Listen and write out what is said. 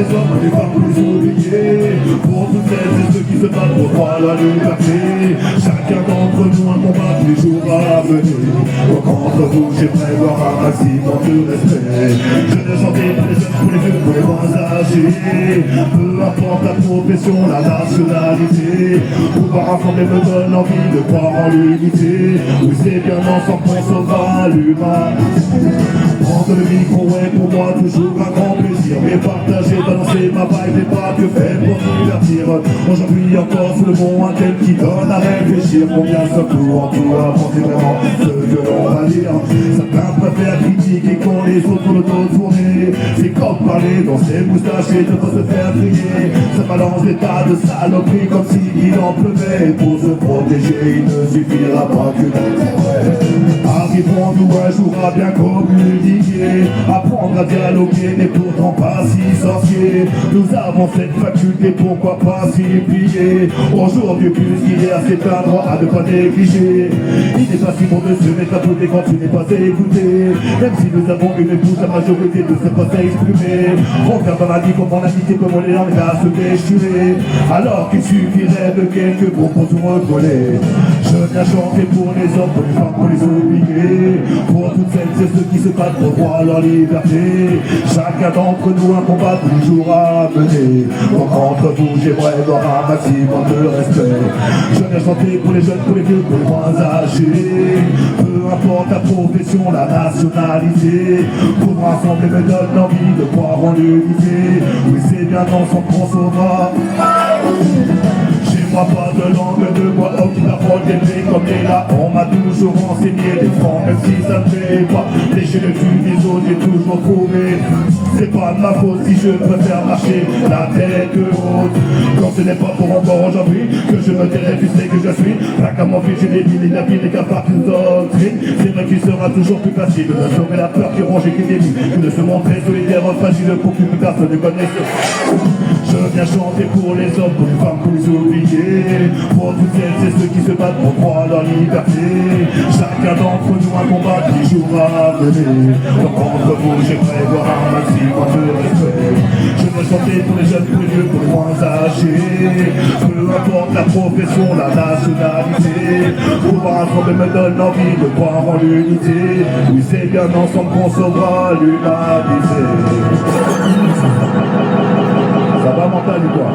les hommes et les femmes plus oubliés, pour toutes celles et ceux qui se battent pour droit à la liberté. Chacun d'entre nous un combat tous les jours à venir. Donc entre vous, j'aimerais voir un maximum de respect. Je ne chantais pour les jeunes, pour les vieux, pour les moins âgés. Peu importe la profession, la nationalité, pouvoir rassembler me donne envie de croire en l'unité. Oui, c'est bien ensemble qu'on sauvera l'humanité. Prendre le micro est pour moi toujours un grand plaisir. Mais partager, balancer ma vibe n'est pas que fait pour divertir. Aujourd'hui encore sous le bon un thème qui donne à réfléchir. Combien ça court en tout à penser vraiment ce que l'on va dire. Certains préfèrent critiquer quand les autres ont le dos tourné. C'est comme parler dans ses moustaches et de pas se faire crier. Ça balance des tas de saloperies comme s'il en pleuvait. Pour se protéger il ne suffira pas que arriverons-nous un jour à bien communiquer, apprendre à dialoguer n'est pourtant pas si sorcier. Nous avons cette faculté, pourquoi pas s'y plier. Aujourd'hui plus qu'hier, c'est un droit à ne pas négliger. Il n'est pas si bon de se mettre à côté quand tu n'es pas écouté. Même si nous avons une épouse, la majorité ne sait pas s'exprimer. Aucun paradis comme en amitié, comme on les langues à se déchirer. Alors qu'il suffirait de quelques mots pour tout recoller. Je viens chanter pour les hommes, pour les femmes, pour les oubliés, pour toutes celles et ceux qui se battent pour droit à leur liberté. Chacun d'entre nous un combat tous les jours à mener. Donc entre vous j'aimerais voir un maximum de respect. Je viens chanter pour les jeunes, pour les vieux, pour les moins âgés. Peu importe la profession, la nationalité, pour rassembler me donne envie de croire en l'unité. Oui, c'est bien ensemble qu'on sauvera. Moi pas de langue de bois, aucune parole d'épée comme les là. On m'a toujours enseigné des francs, même si ça ne fait pas. Lécher le cul des autres, j'ai toujours trouvé. C'est pas de ma faute si je préfère marcher la tête haute. Quand ce n'est pas pour encore aujourd'hui que je me dirais tu sais que je suis. Pas qu'à m'enficher des villes et la ville et qu'à part une doctrine. C'est vrai qu'il sera toujours plus facile de sauver la peur qui ronge et qui dévie, que de se montrer solidaire, fragile pour qu'une personne ne connaisse. Je viens chanter pour les hommes, pour les femmes, pour les oubliés, pour toutes celles et ceux qui se battent pour croire à leur liberté. Chacun d'entre nous un combat qui jouera à venir. Donc entre vous j'aimerais voir un maximum de respect. Je viens chanter pour les jeunes, pour les vieux, pour les moins âgés. Peu importe la profession, la nationalité, pouvoir rassembler me donne envie de croire en l'unité. Oui, c'est bien ensemble qu'on sauvera l'humanité. Ça va mental ou quoi?